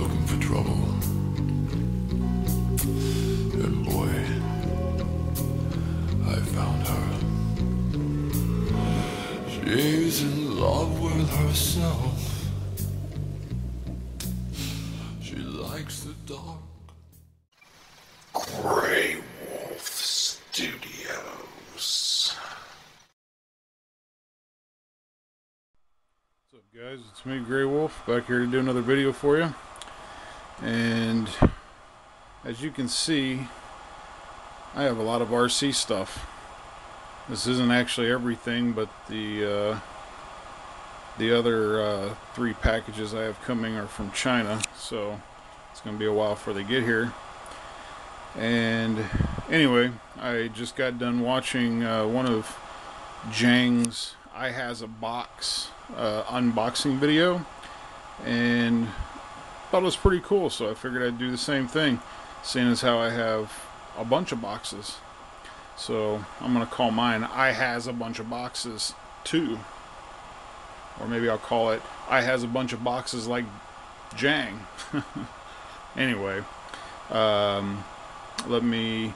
looking for trouble. And boy, I found her. She's in love with herself. She likes the dark. Grey Wolf Studios. What's up, guys? It's me, Grey Wolf, back here to do another video for you. And as you can see, I have a lot of RC stuff. This isn't actually everything, but the other 3 packages I have coming are from China, so it's going to be a while before they get here. And anyway, I just got done watching one of Jang's I Has a Box unboxing video, and thought it was pretty cool, so I figured I'd do the same thing, seeing as how I have a bunch of boxes. So I'm gonna call mine I Has a Bunch of Boxes 2, or maybe I'll call it I Has a Bunch of Boxes like Jang. Anyway, let me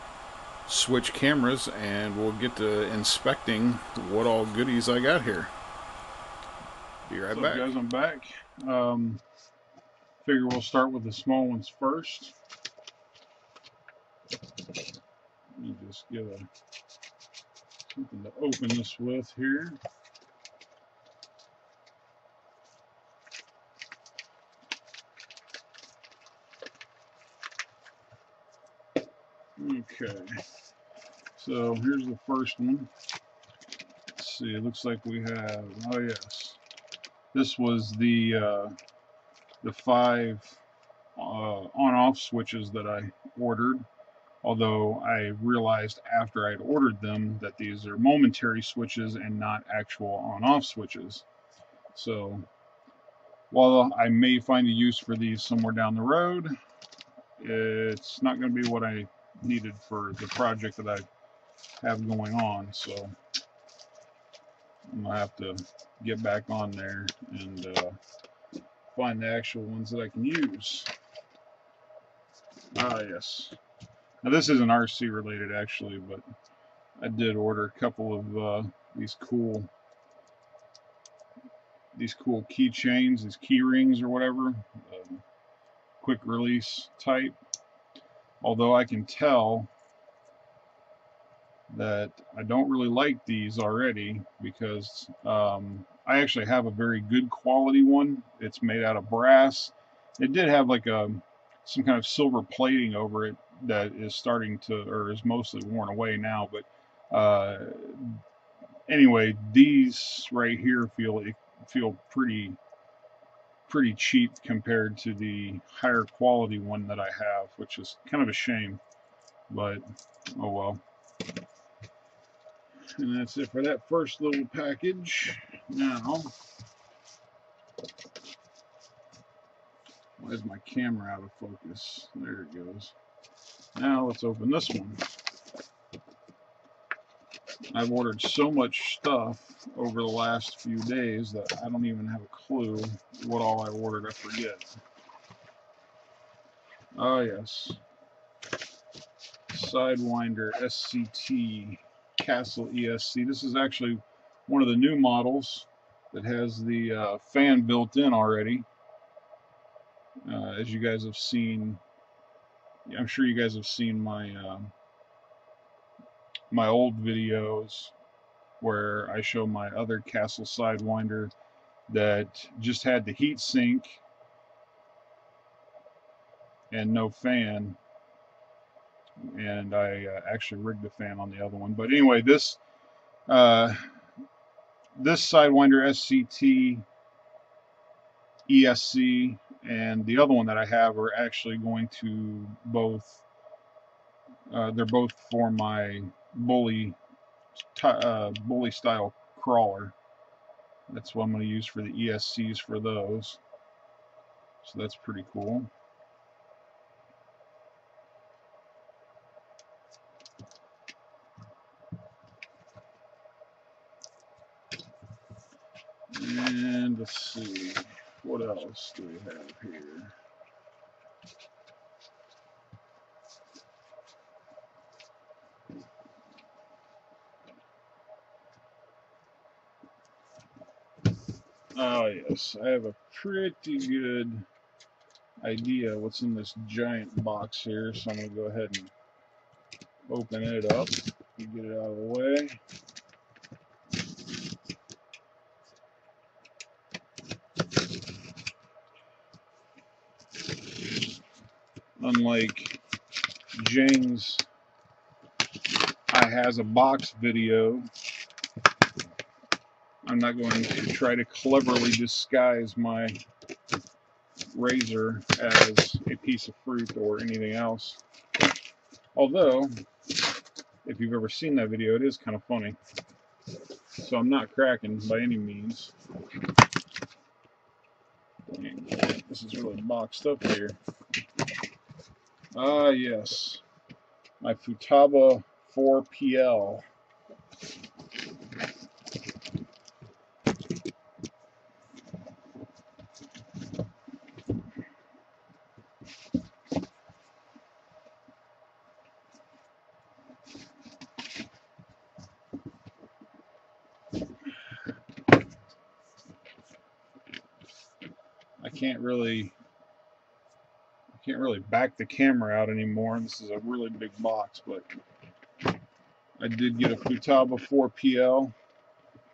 switch cameras and we'll get to inspecting what all goodies I got here. Be right back. Guys, I'm back. Figure we'll start with the small ones first. Let me just get something to open this with here. Okay, so here's the first one. Let's see, it looks like we have, oh yes, this was the 5 on-off switches that I ordered, although I realized after I'd ordered them that these are momentary switches and not actual on-off switches. So while I may find a use for these somewhere down the road, it's not going to be what I needed for the project that I have going on, so I'm going to have to get back on there and find the actual ones that I can use. Ah, yes. Now this isn't RC related actually, but I did order a couple of these cool keychains, these key rings or whatever, quick release type. Although I can tell that I don't really like these already, because I actually have a very good quality one. It's made out of brass. It did have like some kind of silver plating over it that is starting to, or is mostly worn away now, but anyway, these right here feel pretty cheap compared to the higher quality one that I have, which is kind of a shame, but oh well. And that's it for that first little package. Now, why is my camera out of focus? There it goes. Now let's open this one. I've ordered so much stuff over the last few days that I don't even have a clue what all I ordered. I forget. Oh yes, Sidewinder SCT Castle ESC. This is actually one of the new models that has the fan built in already. As you guys have seen, I'm sure you guys have seen my my old videos where I show my other Castle Sidewinder that just had the heat sink and no fan, and I actually rigged the fan on the other one. But anyway, this Sidewinder SCT ESC and the other one that I have are actually going to both, they're both for my bully style crawler. That's what I'm going to use for the ESCs for those. So that's pretty cool. And let's see, what else do we have here? Oh yes, I have a pretty good idea what's in this giant box here, so I'm going to go ahead and open it up and get it out of the way. Unlike Jang's I has a box video, I'm not going to try to cleverly disguise my razor as a piece of fruit or anything else. Although, if you've ever seen that video, it is kind of funny. So I'm not cracking by any means. This is really boxed up here. Ah, yes. My Futaba 4PL. I can't really back the camera out anymore. This is a really big box, but I did get a Futaba 4PL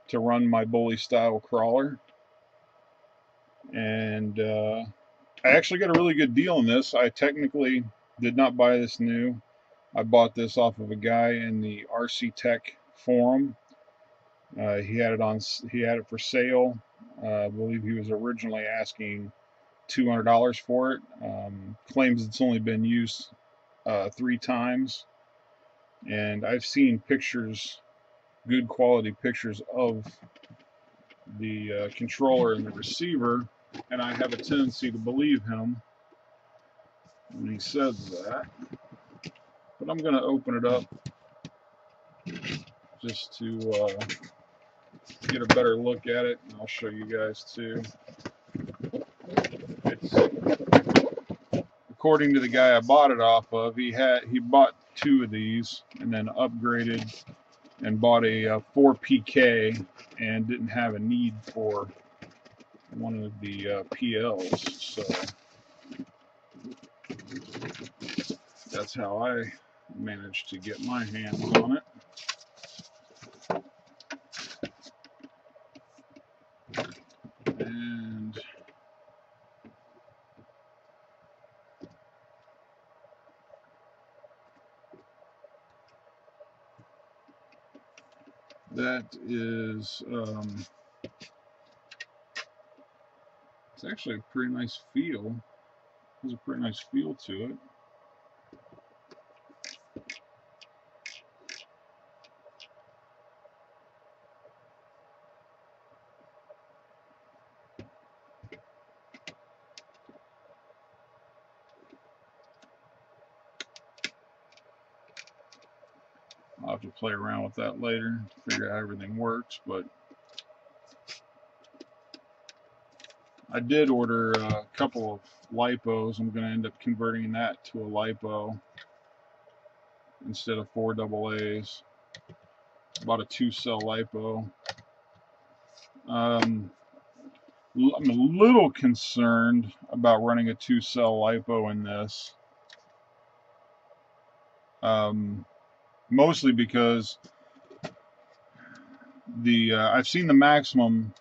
to run my bully style crawler, and I actually got a really good deal on this. I technically did not buy this new. I bought this off of a guy in the RC Tech forum. He had it for sale. I believe he was originally asking $200 for it. Claims it's only been used 3 times, and I've seen pictures, good quality pictures of the controller and the receiver, and I have a tendency to believe him when he says that. But I'm going to open it up just to get a better look at it, and I'll show you guys too. It's, according to the guy I bought it off of, he bought 2 of these and then upgraded and bought a 4PK and didn't have a need for one of the PLs, so that's how I managed to get my hands on it. And that is, it's actually a pretty nice feel. There's a pretty nice feel to it. I'll have to play around with that later, figure out how everything works, but I did order a couple of lipos. I'm going to end up converting that to a lipo instead of 4 AA's. Bought a 2-cell lipo. I'm a little concerned about running a 2-cell lipo in this. Mostly because I've seen the maximum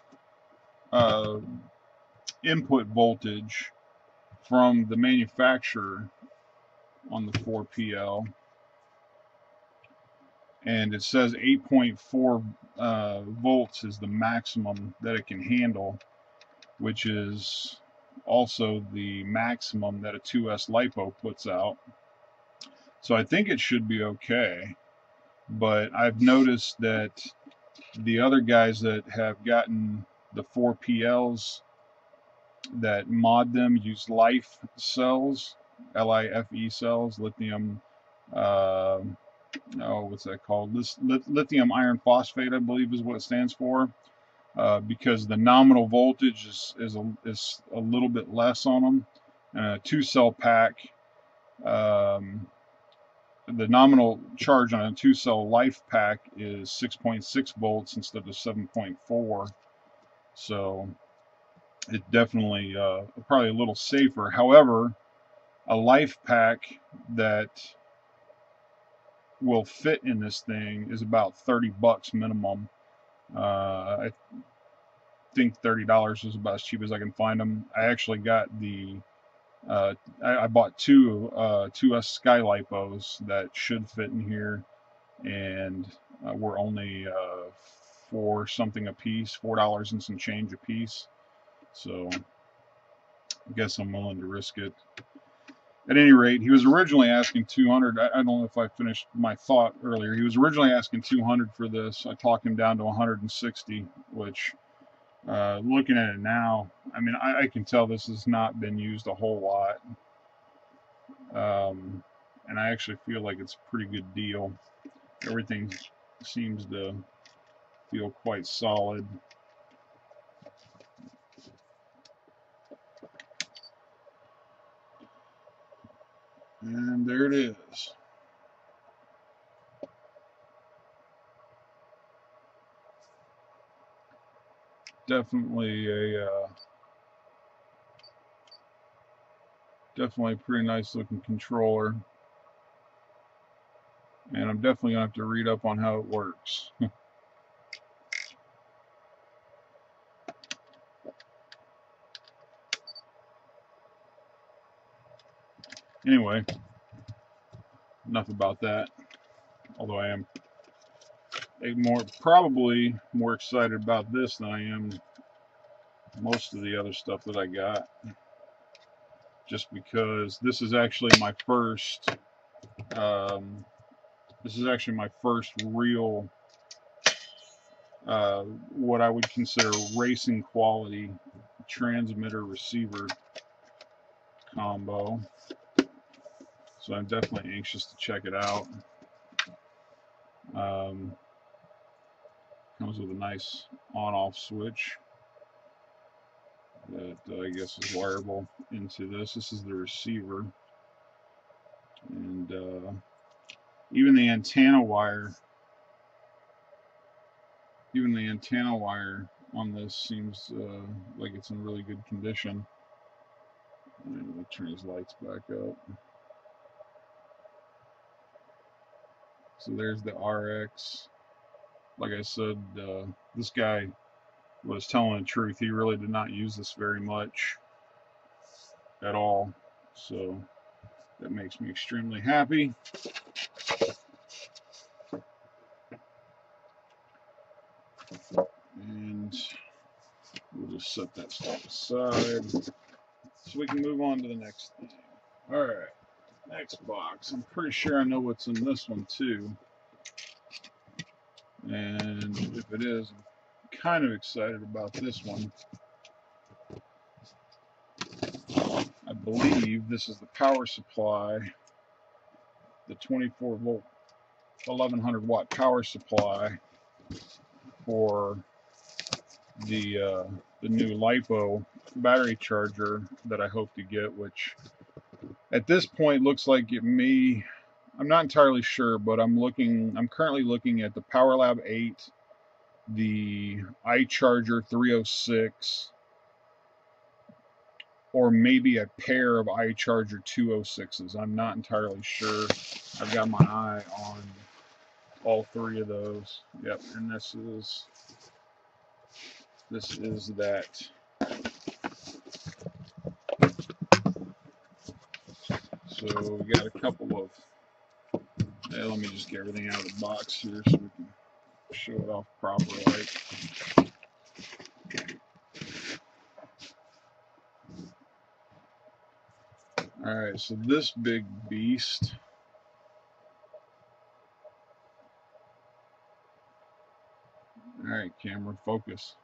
input voltage from the manufacturer on the 4PL, and it says 8.4 volts is the maximum that it can handle, which is also the maximum that a 2S lipo puts out. So I think it should be okay, but I've noticed that the other guys that have gotten the 4PLs that mod them use LIFE cells, LIFE cells, lithium, what's that called? Lithium iron phosphate, I believe is what it stands for, because the nominal voltage is a little bit less on them. 2-cell pack. The nominal charge on a 2-cell life pack is 6.6 volts instead of 7.4. So it's definitely probably a little safer. However, a life pack that will fit in this thing is about $30 minimum. I think $30 is about as cheap as I can find them. I actually got the I bought two 2S Sky Lipos that should fit in here, and were only $4 something a piece, $4 and some change a piece. So I guess I'm willing to risk it. At any rate, he was originally asking 200. I don't know if I finished my thought earlier. He was originally asking 200 for this. I talked him down to 160, which, looking at it now, I mean, I can tell this has not been used a whole lot. And I actually feel like it's a pretty good deal. Everything seems to feel quite solid. And there it is. Definitely a pretty nice looking controller. And I'm definitely gonna have to read up on how it works. Anyway, enough about that. Although I am probably more excited about this than I am most of the other stuff that I got. Just because this is actually my first real what I would consider racing quality transmitter receiver combo. So I'm definitely anxious to check it out. Comes with a nice on-off switch that I guess is wireable into this. This is the receiver, and even the antenna wire on this seems like it's in really good condition. Let me turn his lights back up. So there's the RX. Like I said, this guy was telling the truth. He really did not use this very much at all. So that makes me extremely happy. And we'll just set that stuff aside so we can move on to the next thing. Alright, next box. I'm pretty sure I know what's in this one too. And if it is, I'm kind of excited about this one. I believe this is the power supply, the 24 volt 1100 watt power supply for the new LiPo battery charger that I hope to get, which at this point looks like it may, I'm not entirely sure, but I'm currently looking at the PowerLab 8, the iCharger 306, or maybe a pair of iCharger 206s. I'm not entirely sure. I've got my eye on all three of those. Yep, and this is that. So we got a couple of, let me just get everything out of the box here so we can show it off properly. Alright, so this big beast Alright, camera, focus.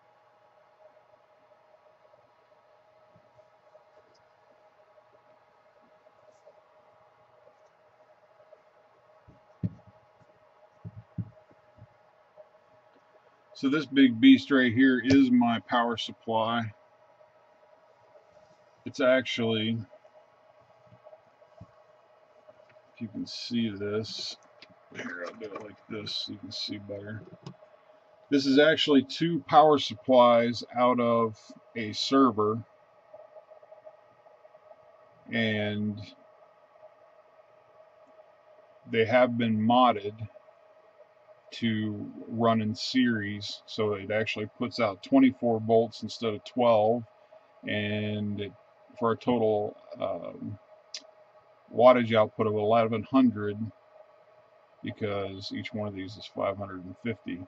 So this big beast right here is my power supply. It's actually if you can see this. Here, I'll do it like this so you can see better. This is actually 2 power supplies out of a server, and they have been modded to run in series, so it actually puts out 24 volts instead of 12, and for a total wattage output of 1100, because each one of these is 550.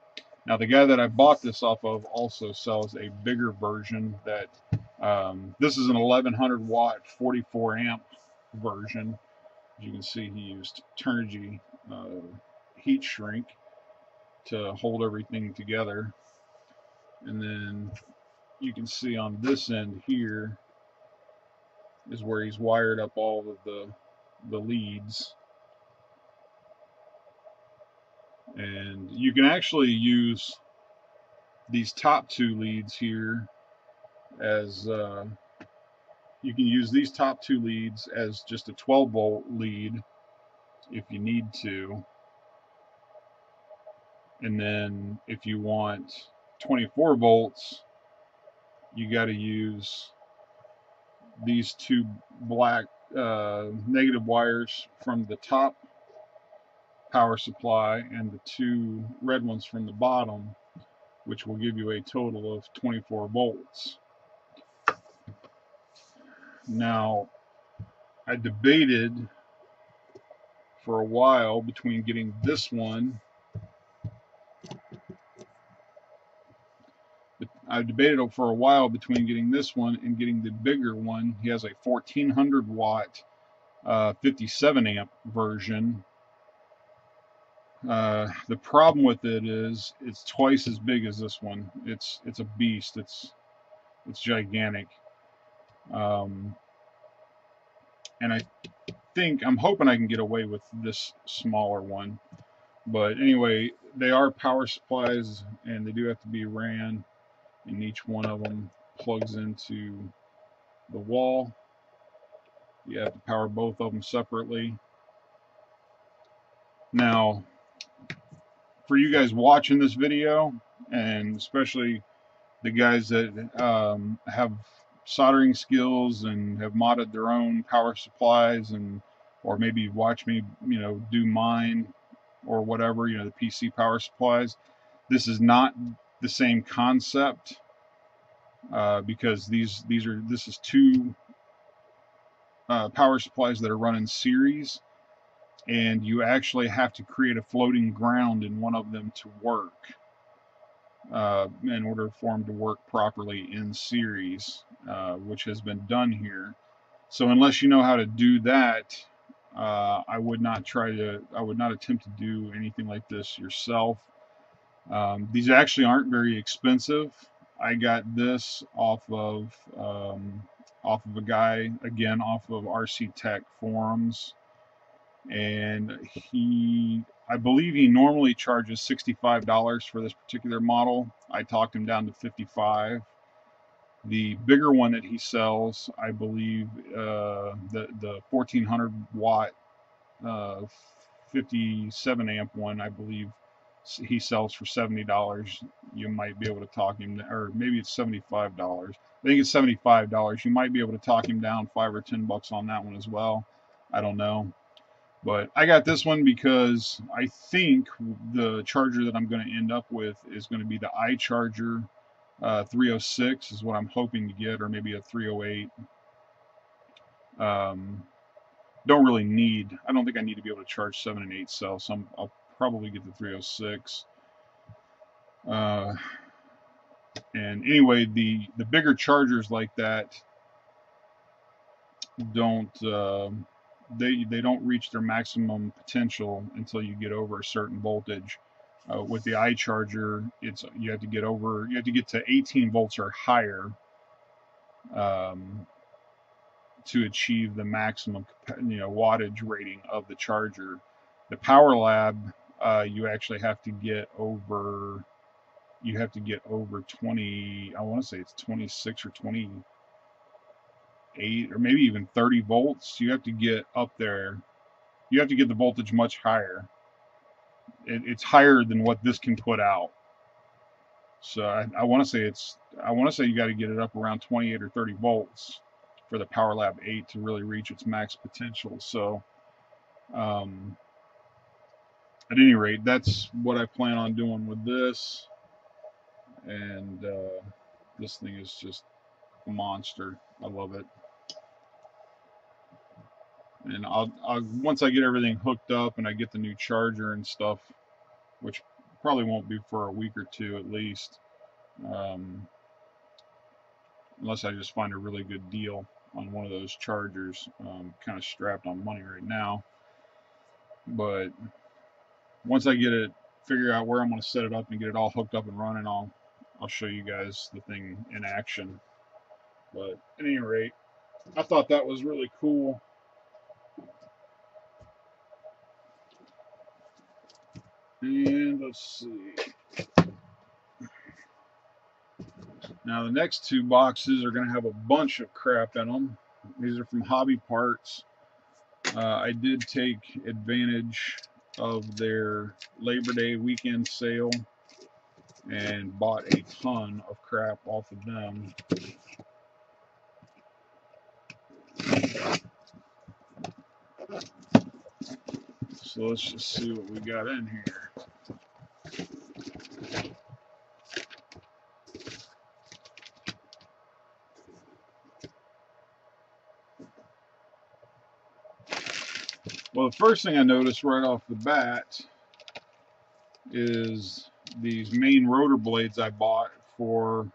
Now the guy that I bought this off of also sells a bigger version that this is an 1100 watt 44 amp version. As you can see, he used Turnigy heat shrink to hold everything together, and then you can see on this end here is where he's wired up all of the leads. And you can actually use these top 2 leads here as you can use these top 2 leads as just a 12 volt lead if you need to, and then if you want 24 volts, you got to use these 2 black negative wires from the top power supply and the 2 red ones from the bottom, which will give you a total of 24 volts. Now, I debated for a while between getting this one. I debated for a while between getting this one and getting the bigger one. He has a 1400 watt 57 amp version. The problem with it is it's twice as big as this one. It's a beast. It's gigantic. And I'm hoping I can get away with this smaller one. But anyway, they are power supplies, and they do have to be ran, and each one of them plugs into the wall. You have to power both of them separately. Now, for you guys watching this video, and especially the guys that have soldering skills and have modded their own power supplies, and or maybe watch me, do mine or whatever, the PC power supplies. This is not the same concept because this is 2 power supplies that are run in series, and you actually have to create a floating ground in one of them to work in order for them to work properly in series, which has been done here. So unless you know how to do that, I would not attempt to do anything like this yourself. These actually aren't very expensive. I got this off of a guy, again, off of RC Tech forums, and I believe he normally charges $65 for this particular model. I talked him down to $55. The bigger one that he sells, I believe, the 1400 watt 57 amp one, I believe he sells for $70. You might be able to talk him, or maybe it's $75. I think it's $75. You might be able to talk him down $5 or $10 on that one as well. I don't know. But I got this one because I think the charger that I'm going to end up with is going to be the iCharger 306 is what I'm hoping to get, or maybe a 308. Don't really need, I don't think I need to be able to charge 7 and 8 cells, so I'll probably get the 306. And anyway, the bigger chargers like that don't they don't reach their maximum potential until you get over a certain voltage. With the iCharger, you have to get to 18 volts or higher to achieve the maximum wattage rating of the charger. The Power Lab, you actually have to get over 20, I want to say it's 26 or 28 or maybe even 30 volts. You have to get up there you have to get the voltage much higher. It's higher than what this can put out. So I want to say you got to get it up around 28 or 30 volts for the PowerLab 8 to really reach its max potential. So at any rate, that's what I plan on doing with this. And this thing is just a monster. I love it. And I'll once I get everything hooked up and I get the new charger and stuff, which probably won't be for a week or two at least, unless I just find a really good deal on one of those chargers. Kind of strapped on money right now, but once I get it, figure out where I'm going to set it up and get it all hooked up and running, I'll show you guys the thing in action. But at any rate, I thought that was really cool. And let's see. Now the next two boxes are going to have a bunch of crap in them. These are from Hobby Parts. I did take advantage of their Labor Day weekend sale and bought a ton of crap off of them. So let's just see what we got in here. Well, the first thing I noticed right off the bat is these main rotor blades I bought for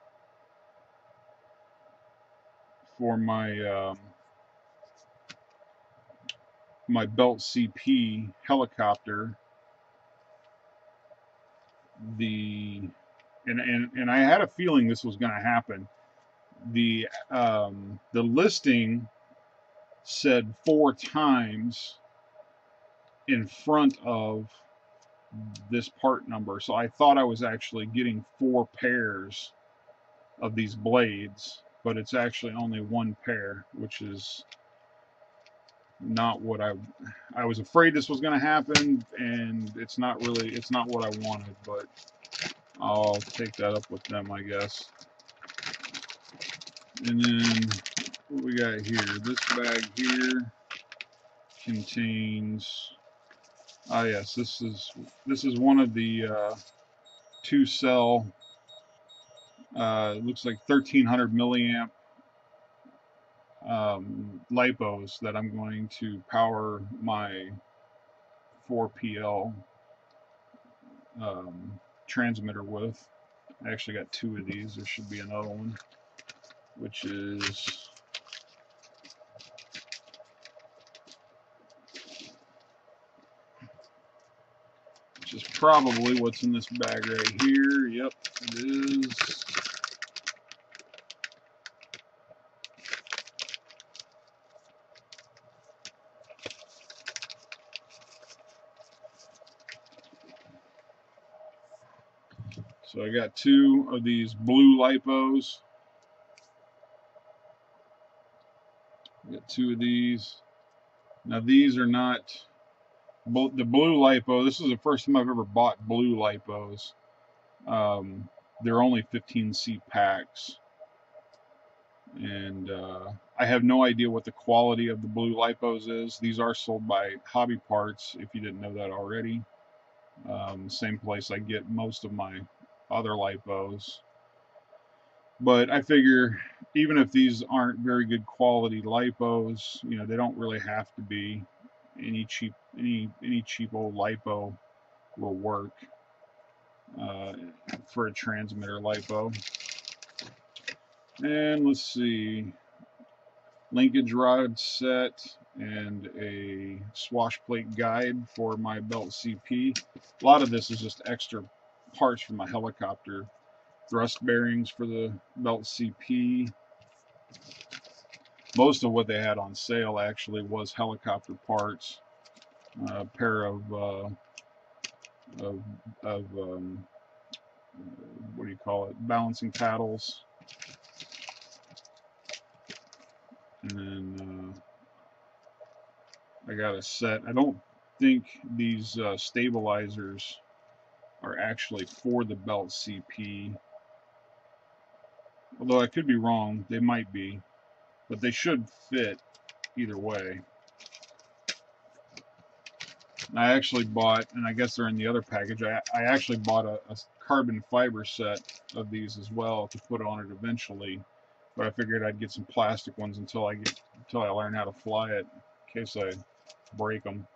my my Belt CP helicopter. And I had a feeling this was going to happen. The listing said 4 times in front of this part number, so I thought I was actually getting 4 pairs of these blades, but it's actually only 1 pair, which is not what I was afraid this was going to happen, and it's not what I wanted, but I'll take that up with them, I guess. And then what we got here, this bag here contains, yes, this is one of the 2-cell, looks like 1300 milliamp lipos that I'm going to power my 4PL transmitter with. I actually got 2 of these. There should be another one, which is probably what's in this bag right here. Yep, it is. So I got 2 of these blue lipos. I got 2 of these. Now these are not the blue lipo. This is the first time I've ever bought blue lipos. They're only 15C packs, and I have no idea what the quality of the blue lipos is. These are sold by Hobby Parts, if you didn't know that already. Same place I get most of my other lipos. But I figure even if these aren't very good quality lipos, you know, they don't really have to be. Any cheap old lipo will work for a transmitter lipo. And let's see, linkage rod set and a swash plate guide for my Belt CP. A lot of this is just extra parts for my helicopter. Thrust bearings for the Belt CP. Most of what they had on sale actually was helicopter parts. A pair of what do you call it? Balancing paddles. And then I I got a set. I don't think these stabilizers are actually for the belt CP, although I could be wrong. They might be, but they should fit either way. And I actually bought, and I guess they're in the other package, I actually bought a carbon fiber set of these as well to put on it eventually, but I figured I'd get some plastic ones until I learn how to fly it, in case I break them.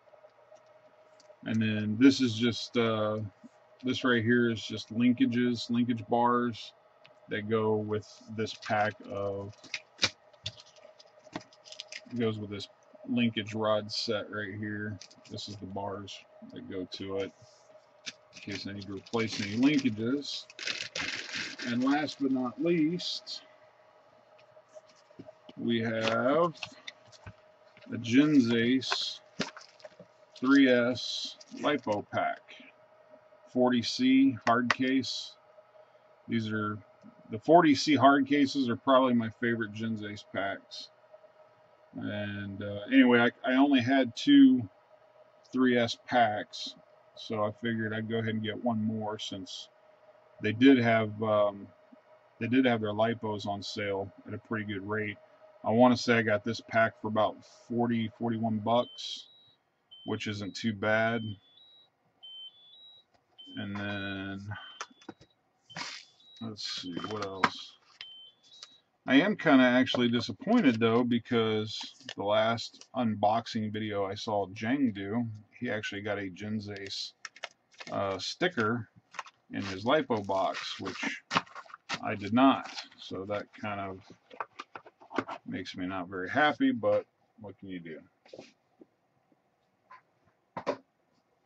And then this is just this right here is just linkage bars that go with this pack of, it goes with this linkage rod set right here. This is the bars that go to it in case I need to replace any linkages. And last but not least, we have a Jinzace 3S LiPo pack, 40C hard case. These are the 40C hard cases are probably my favorite Jinzace packs. And anyway, I only had 2 3S packs, so I figured I'd go ahead and get one more since they did have their LiPos on sale at a pretty good rate. I want to say I got this pack for about 41 bucks, which isn't too bad. And then let's see what else. I am kind of actually disappointed though, because the last unboxing video I saw Jang do, he actually got a Jinzace sticker in his LiPo box, which I did not. So that kind of makes me not very happy, but what can you do?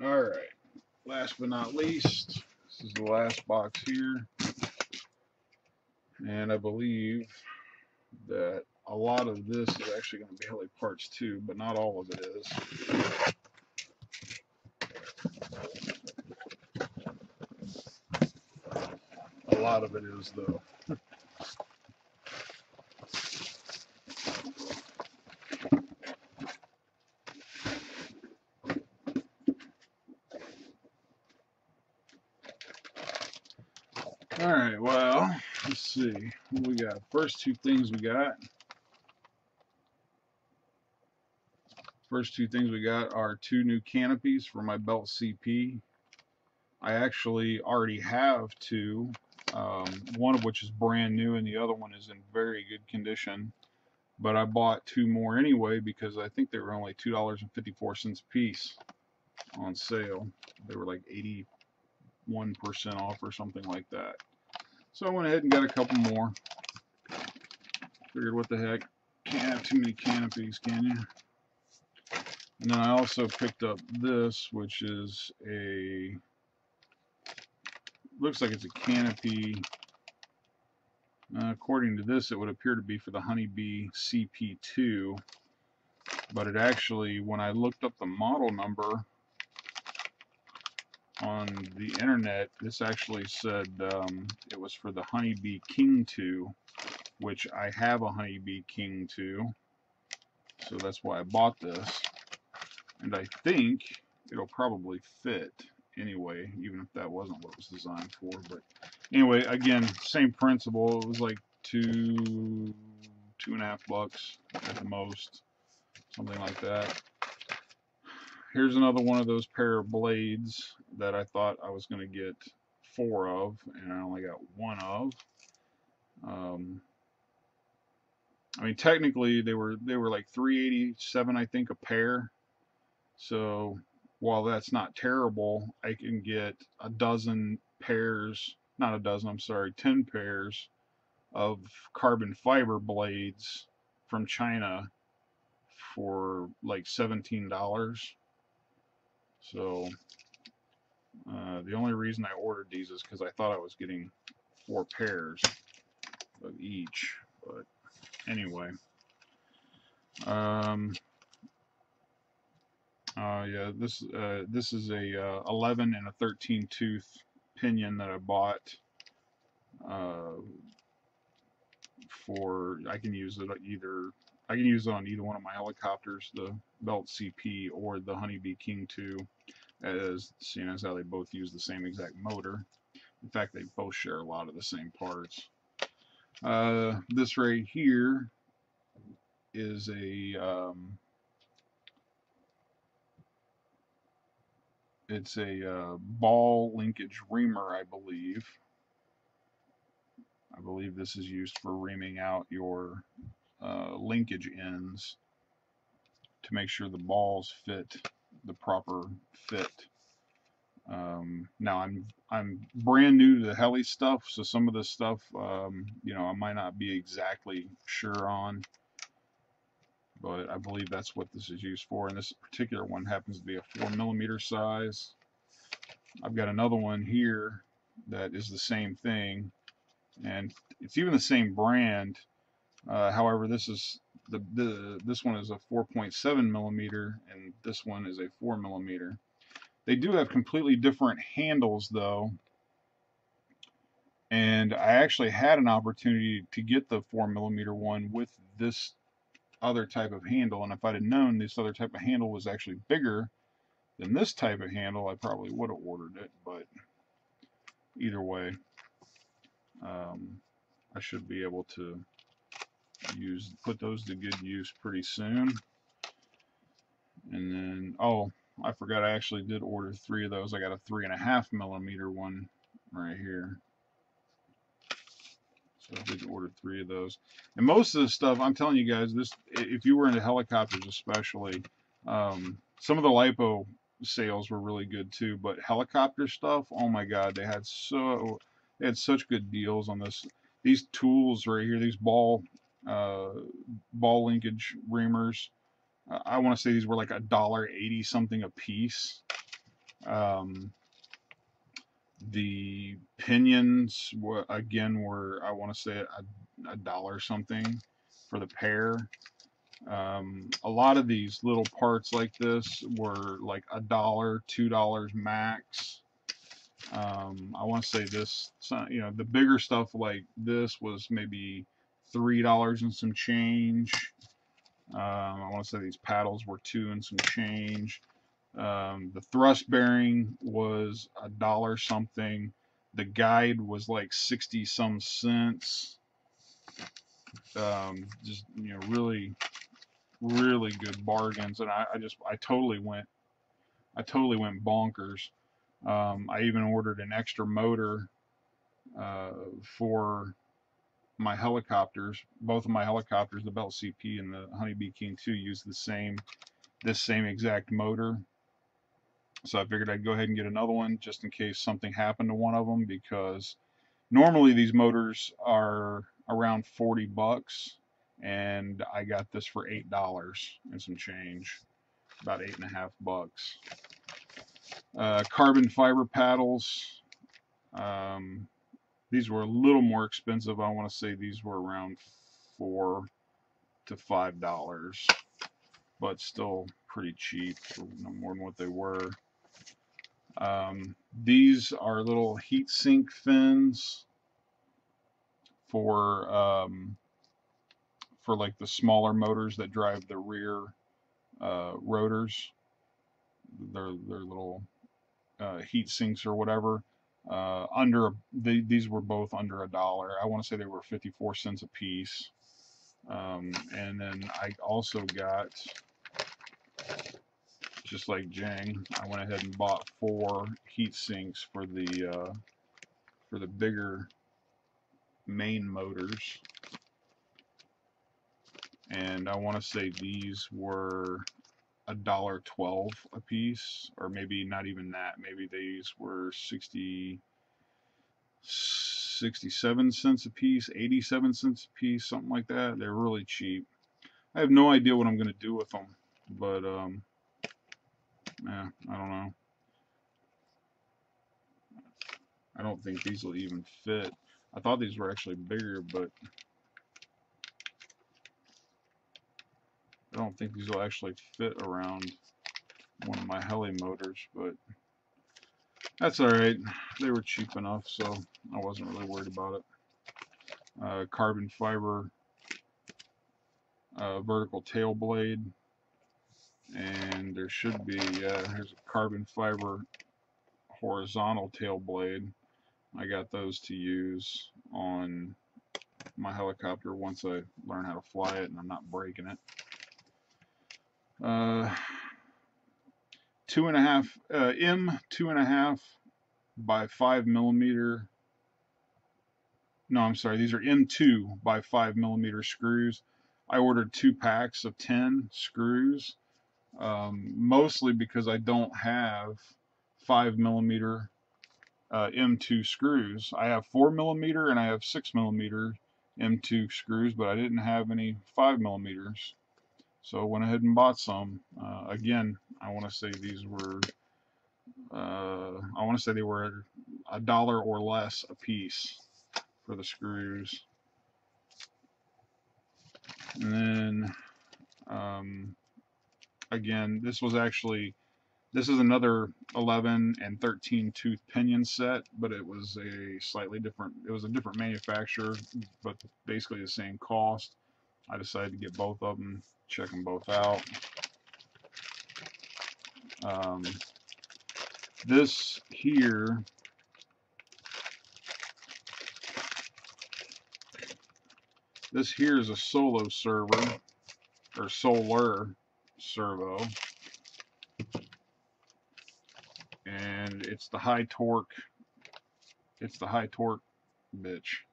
Alright, last but not least, this is the last box here. And I believe that a lot of this is actually going to be heli parts too, but not all of it is. A lot of it is though. Alright, well, let's see what we got. First two things we got are 2 new canopies for my belt CP. I actually already have 2, one of which is brand new and the other one is in very good condition. But I bought 2 more anyway because I think they were only $2.54 a piece on sale. They were like 81% off or something like that. So I went ahead and got a couple more. Figured, what the heck, can't have too many canopies, can you? And then I also picked up this, which is a, looks like it's a canopy. According to this, it would appear to be for the Honeybee CP2, but it actually, when I looked up the model number on the internet, this actually said it was for the Honeybee King 2, which I have a Honeybee King 2, so that's why I bought this. And I think it'll probably fit anyway, even if that wasn't what it was designed for. But anyway, again, same principle. It was like $2.5 bucks at the most, something like that. Here's another one of those pair of blades that I thought I was going to get 4 of, and I only got 1 of. I mean, technically they were like $3.87, I think, a pair. So while that's not terrible, I can get 10 pairs of carbon fiber blades from China for like $17. So the only reason I ordered these is because I thought I was getting 4 pairs of each. But anyway, yeah, this is a 11 and a 13 tooth pinion that I bought for, I can use it on either one of my helicopters, the Belt CP or the Honeybee King 2, as seeing as how they both use the same exact motor. In fact, they both share a lot of the same parts. This right here is it's a ball linkage reamer, I believe. I believe this is used for reaming out your linkage ends to make sure the balls fit the proper fit. Now I'm brand new to the heli stuff, so some of this stuff, you know, I might not be exactly sure on, but I believe that's what this is used for. And this particular one happens to be a 4mm size. I've got another one here that is the same thing, and it's even the same brand. However, this is this one is a 4.7mm, and this one is a 4mm. They do have completely different handles, though, and I actually had an opportunity to get the 4mm one with this other type of handle, and if I'd have known this other type of handle was actually bigger than this type of handle, I probably would have ordered it. But either way, I should be able to put those to good use pretty soon. And then, oh, I forgot, I actually did order 3 of those. I got a 3.5mm one right here. So I did order 3 of those. And most of the stuff, I'm telling you guys, this, if you were into helicopters especially, some of the LiPo sales were really good too, but helicopter stuff, oh my god, they had such good deals on this. These tools right here, these ball linkage reamers, I want to say these were like $1.80 something a piece. The pinions were, I want to say a dollar something for the pair. A lot of these little parts like this were like $1, $2 max. I want to say this, you know, the bigger stuff like this was maybe $3 and some change. I want to say these paddles were $2 and some change. The thrust bearing was $1 something. The guide was like 60 some cents. Just, you know, really good bargains, and I totally went bonkers. I even ordered an extra motor for my helicopters. Both of my helicopters, the Belt CP and the Honeybee King 2, use this same exact motor. So I figured I'd go ahead and get another one just in case something happened to one of them, because normally these motors are around 40 bucks, and I got this for $8 and some change, about 8.5 bucks. Carbon fiber paddles. These were a little more expensive. I want to say these were around $4 to $5, but still pretty cheap for no more than what they were. These are little heat sink fins for like the smaller motors that drive the rear rotors. They're little heat sinks or whatever. These were both under $1. I want to say they were 54 cents a piece. And then I also got, just like Jang, I went ahead and bought 4 heat sinks for the bigger main motors. And I want to say these were $1.12 a piece, or maybe not even that. Maybe these were 67 cents a piece, 87 cents a piece, something like that. They're really cheap. I have no idea what I'm going to do with them, but yeah, I don't know. I don't think these will even fit. I thought these were actually bigger, but I don't think these will actually fit around one of my heli motors, but that's alright. They were cheap enough, so I wasn't really worried about it. carbon fiber vertical tail blade, and there should be here's a carbon fiber horizontal tail blade. I got those to use on my helicopter once I learn how to fly it and I'm not breaking it. 2.5 2.5 by 5mm. No, I'm sorry. These are M2 by 5mm screws. I ordered 2 packs of 10 screws, mostly because I don't have 5mm M2 screws. I have 4mm and I have 6mm M2 screws, but I didn't have any 5mm. So I went ahead and bought some. Again, I want to say these were, I want to say they were $1 or less a piece for the screws. And then, again, this is another 11 and 13 tooth pinion set, but it was a slightly different, it was a different manufacturer, but basically the same cost. I decided to get both of them, check them both out. This here is a solo servo, or solar servo, and it's the high torque bitch.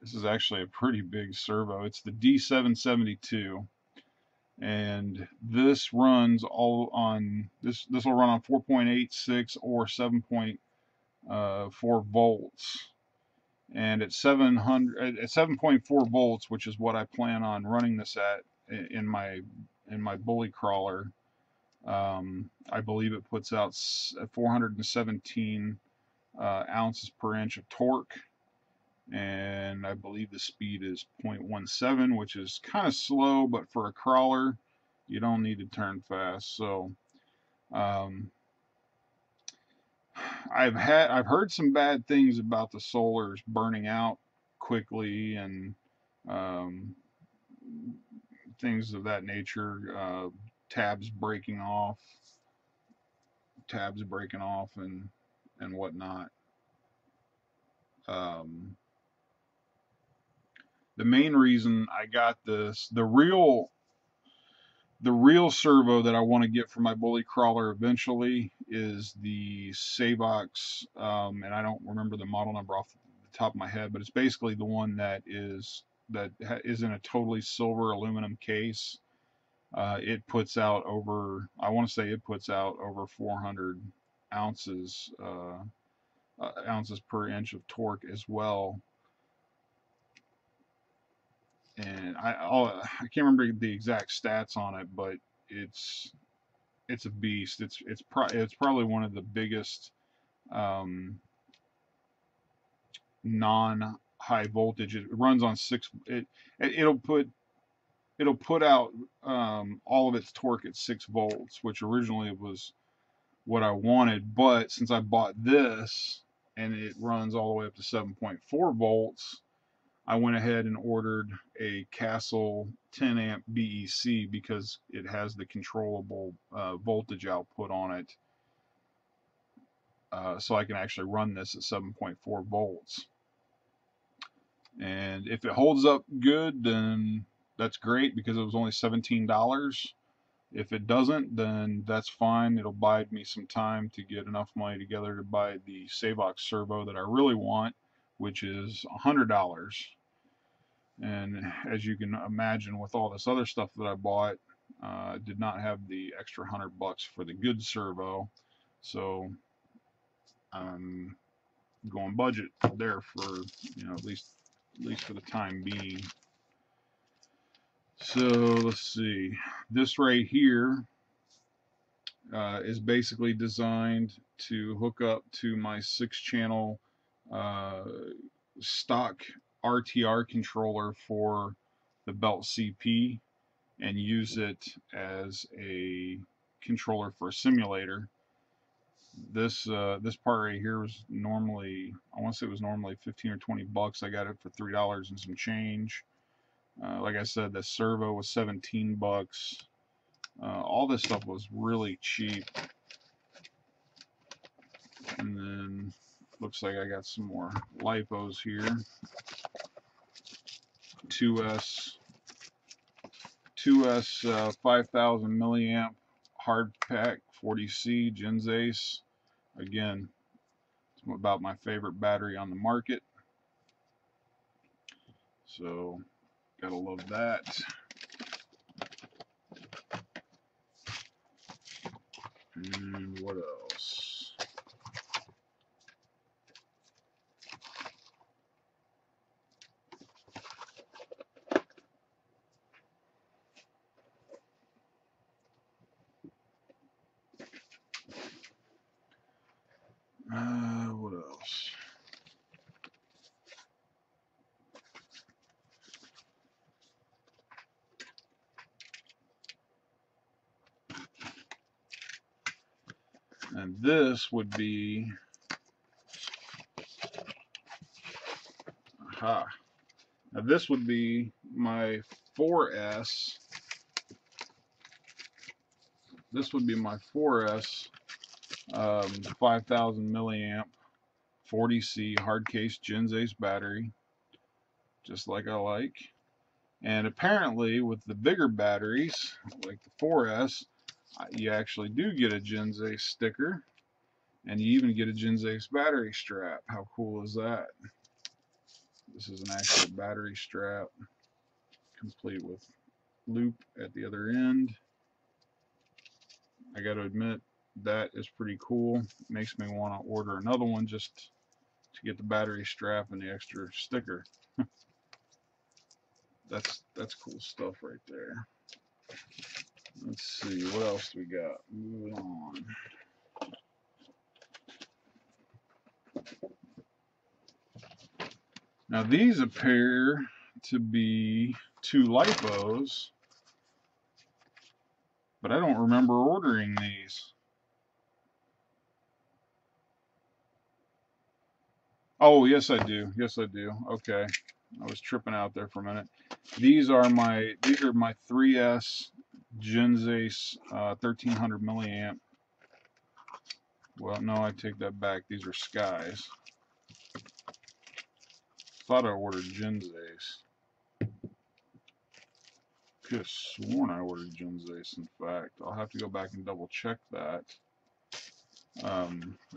This is actually a pretty big servo. It's the D772, and this runs all on this will run on 4.86 or 7.4 volts, and at 7.4 volts, which is what I plan on running this at in my bully crawler. I believe it puts out 417 ounces per inch of torque, and I believe the speed is 0.17, which is kind of slow, but for a crawler you don't need to turn fast. So I've heard some bad things about the solars burning out quickly and things of that nature, tabs breaking off and whatnot. The main reason I got this, the real servo that I want to get for my bully crawler eventually is the Savox, and I don't remember the model number off the top of my head, but it's basically the one that is in a totally silver aluminum case. It puts out over, I want to say it puts out over 400 ounces per inch of torque as well. And I can't remember the exact stats on it, but it's a beast. It's probably one of the biggest non high voltage. It runs on it'll put out all of its torque at 6 volts, which originally was what I wanted, but since I bought this and it runs all the way up to 7.4 volts, I went ahead and ordered a Castle 10 amp BEC because it has the controllable voltage output on it, so I can actually run this at 7.4 volts. And if it holds up good, then that's great because it was only $17. If it doesn't, then that's fine. It'll buy me some time to get enough money together to buy the Savox servo that I really want, which is $100. And as you can imagine, with all this other stuff that I bought, I did not have the extra $100 for the good servo, so I'm going budget there for, at least for the time being. So let's see, this right here is basically designed to hook up to my 6-channel stock RTR controller for the Belt CP and use it as a controller for a simulator. This part right here was normally, I want to say it was normally 15 or 20 bucks. I got it for $3 and some change. Like I said, the servo was 17 bucks. All this stuff was really cheap. And then looks like I got some more lipos here. 2S 5000 milliamp hard pack 40C Genzace. Again, it's about my favorite battery on the market. So gotta love that. And what else? What else? And this would be, aha. Now this would be my 4S. This would be my 4S 5000 milliamp 40C hard case Genzace battery, just like I like. And apparently with the bigger batteries, like the 4S, you actually do get a Genzace sticker, and you even get a Genzace battery strap. How cool is that? This is an actual battery strap, complete with loop at the other end. I got to admit, that is pretty cool. Makes me want to order another one just to get the battery strap and the extra sticker. That's cool stuff right there. Let's see, what else do we got? Moving on. Now these appear to be 2 lipos, but I don't remember ordering these. Oh, yes I do. Yes I do. Okay. I was tripping out there for a minute. These are my 3S Genzace 1300 milliamp. Well, no, I take that back. These are Skies. Thought I ordered Genzace. Could have sworn I ordered Genzace, in fact. I'll have to go back and double check that.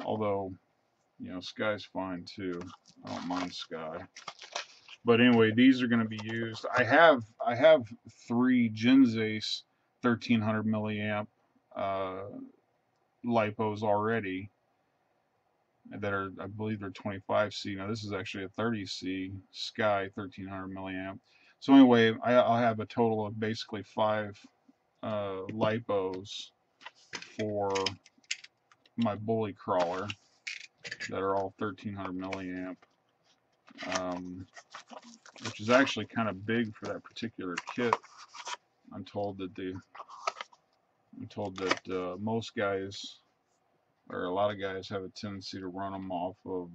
Although, you know, Sky's fine too. I don't mind Sky. But anyway, these are going to be used. I have 3 Genzace 1300 milliamp lipos already that are, I believe they're 25C. Now this is actually a 30C Sky 1300 milliamp. So anyway, I'll have a total of basically 5 lipos for my bully crawler that are all 1300 milliamp, which is actually kind of big for that particular kit. I'm told that most guys, or a lot of guys, have a tendency to run them off of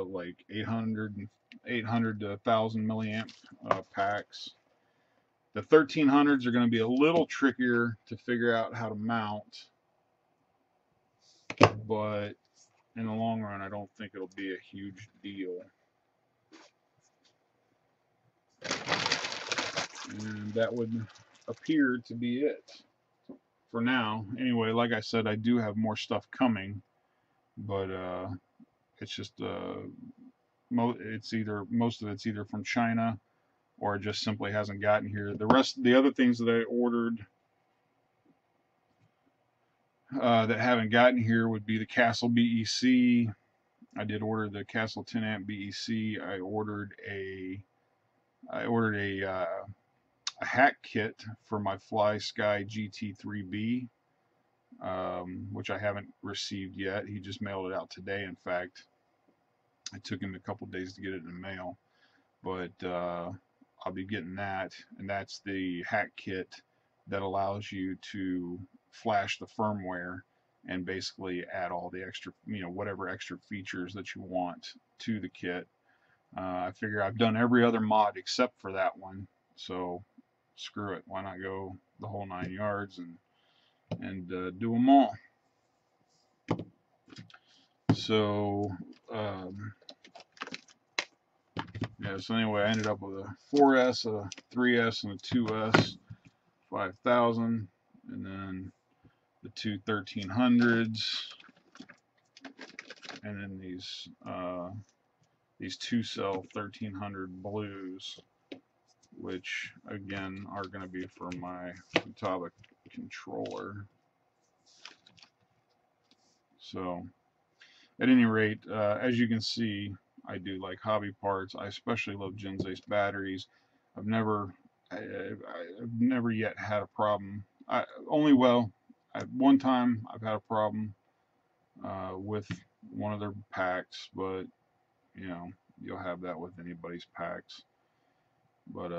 like 800 to 1000 milliamp packs. The 1300s are going to be a little trickier to figure out how to mount, but in the long run, I don't think it'll be a huge deal. And that would appear to be it for now. Anyway, like I said, I do have more stuff coming, but it's just most of it's either from China or it just simply hasn't gotten here. The other things that I ordered that haven't gotten here would be the Castle BEC. I did order the Castle 10 amp BEC. I ordered a hack kit for my Fly Sky GT3B, which I haven't received yet. He just mailed it out today. In fact, it took him a couple days to get it in the mail, but I'll be getting that, and that's the hack kit that allows you to flash the firmware and basically add all the extra, whatever extra features that you want to the kit. I figure I've done every other mod except for that one, so screw it. Why not go the whole 9 yards and do them all? So yeah. So anyway, I ended up with a 4S, a 3S, and a 2S 5000, and then the two 1300s, and then these 2-cell 1300 blues, which again are going to be for my Futaba controller. So at any rate, as you can see, I do like hobby parts. I especially love Jinzei's batteries. I've never yet had a problem. One time I've had a problem with one of their packs, but you'll have that with anybody's packs. But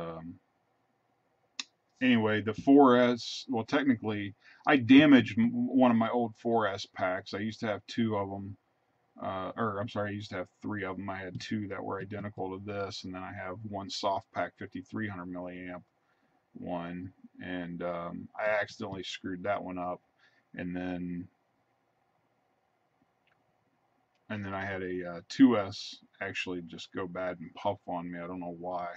anyway, the 4S, well, technically, I damaged one of my old 4S packs. I used to have two of them. Or I'm sorry, I used to have three of them. I had two that were identical to this, and then I have one soft pack 5300 milliamp one, and I accidentally screwed that one up, and then I had a 2S actually just go bad and puff on me. I don't know why.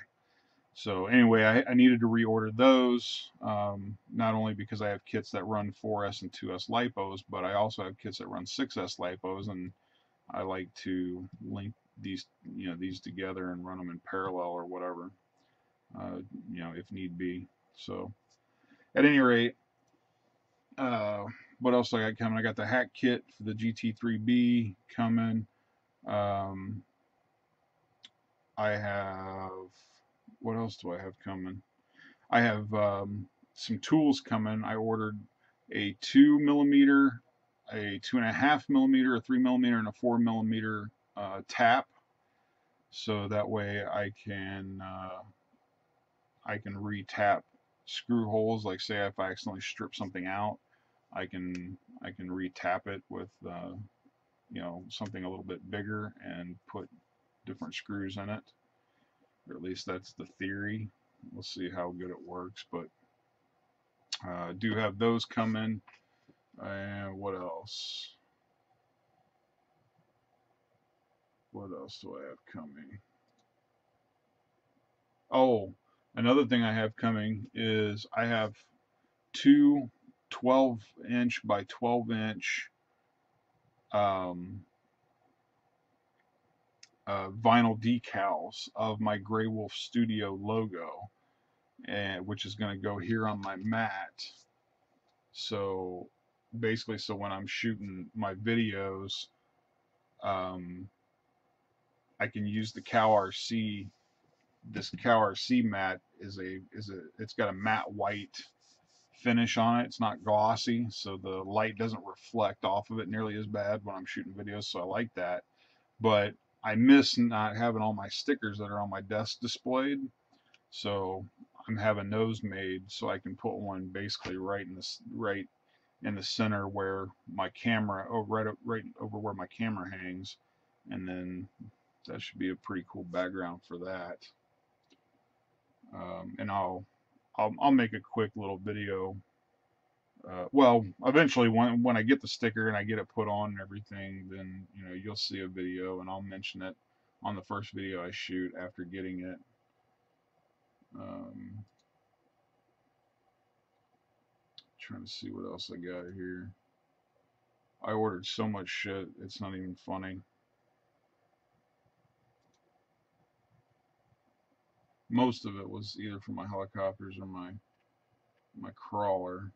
So anyway, I needed to reorder those, not only because I have kits that run 4S and 2S lipos, but I also have kits that run 6S lipos, and I like to link these together and run them in parallel or whatever, if need be. So at any rate, what else I got coming? I got the hack kit for the GT3B coming. I have, what else do I have coming? I have some tools coming. I ordered a 2mm, a 2.5mm, a 3mm, and a 4mm tap, so that way I can re-tap screw holes. Like say if I accidentally strip something out, I can re-tap it with something a little bit bigger and put different screws in it, or at least that's the theory. We'll see how good it works, but do have those coming. And what else? What else do I have coming? Oh, another thing I have coming is I have two 12-inch by 12-inch vinyl decals of my Grey Wolf Studio logo, and which is going to go here on my mat. So basically, so when I'm shooting my videos, I can use the Cow RC. This Cow RC mat it's got a matte white finish on it. It's not glossy, so the light doesn't reflect off of it nearly as bad when I'm shooting videos, so I like that. But I miss not having all my stickers that are on my desk displayed, so I'm having those made so I can put one basically right in the center where my camera, right over where my camera hangs, and then that should be a pretty cool background for that. And I'll make a quick little video. Well, eventually when I get the sticker and I get it put on and everything, then you'll see a video, and I'll mention it on the first video I shoot after getting it. Trying to see what else I got here. I ordered so much shit, it's not even funny. Most of it was either for my helicopters or my crawler.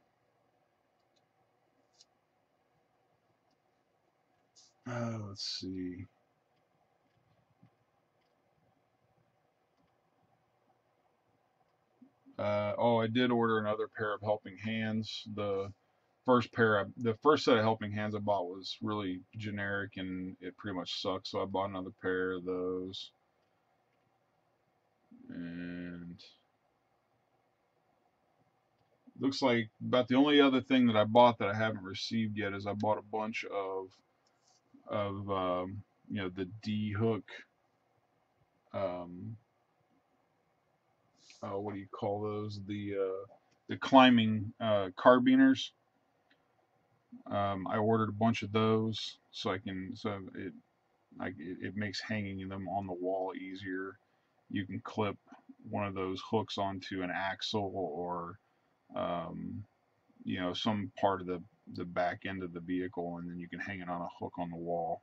Let's see. Oh, I did order another pair of helping hands. The first set of helping hands I bought was really generic and it pretty much sucked, so I bought another pair of those. And looks like about the only other thing that I bought that I haven't received yet is I bought a bunch of you know, the D hook, um, what do you call those, the climbing carbiners. I ordered a bunch of those so I can, so it makes hanging them on the wall easier. You can clip one of those hooks onto an axle, or um, you know, some part of the back end of the vehicle, and then you can hang it on a hook on the wall,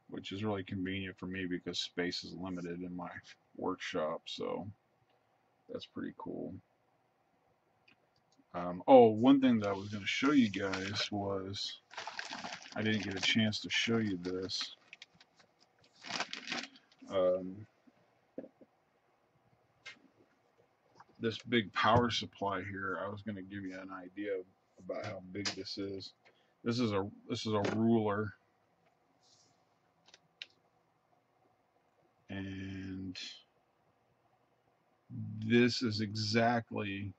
which is really convenient for me because space is limited in my workshop. So that's pretty cool. Oh, one thing that I was going to show you guys was, I didn't get a chance to show you this. Um, this big power supply here, I was going to give you an idea about how big this is. This is a ruler, and this is exactly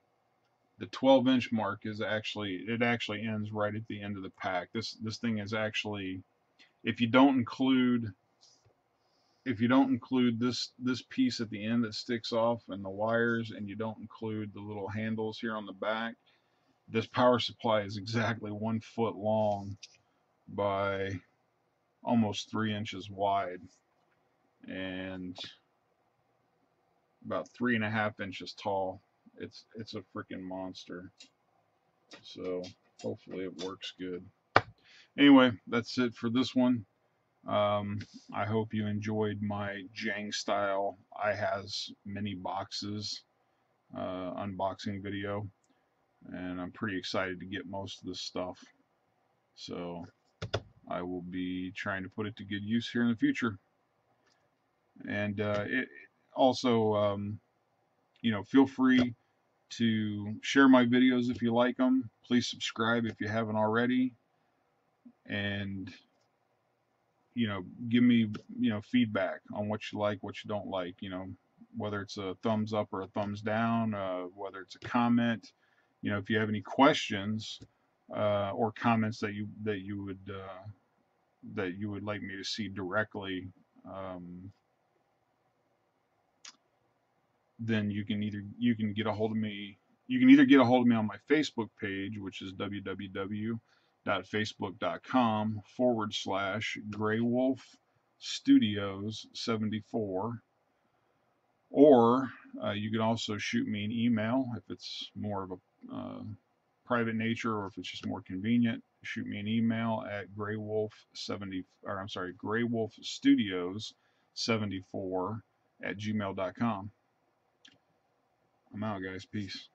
the 12-inch mark. Is actually, it actually ends right at the end of the pack. This thing is actually, if you don't include this piece at the end that sticks off and the wires, and you don't include the little handles here on the back, this power supply is exactly 1 foot long by almost 3 inches wide and about 3.5 inches tall. It's a freaking monster. So hopefully it works good. Anyway, that's it for this one. I hope you enjoyed my Jang style I has many boxes unboxing video, and I'm pretty excited to get most of this stuff. So I will be trying to put it to good use here in the future. And it also, you know, feel free to share my videos if you like them. Please subscribe if you haven't already, and you know, give me, you know, feedback on what you like, what you don't like. You know, whether it's a thumbs up or a thumbs down, whether it's a comment. You know, if you have any questions or comments that you would like me to see directly, then you can get a hold of me. You can either get a hold of me on my Facebook page, which is www.facebook.com/GrayWolfStudios74, or you can also shoot me an email if it's more of a private nature, or if it's just more convenient. Shoot me an email at GrayWolfStudios74 at gmail.com. I'm out, guys. Peace.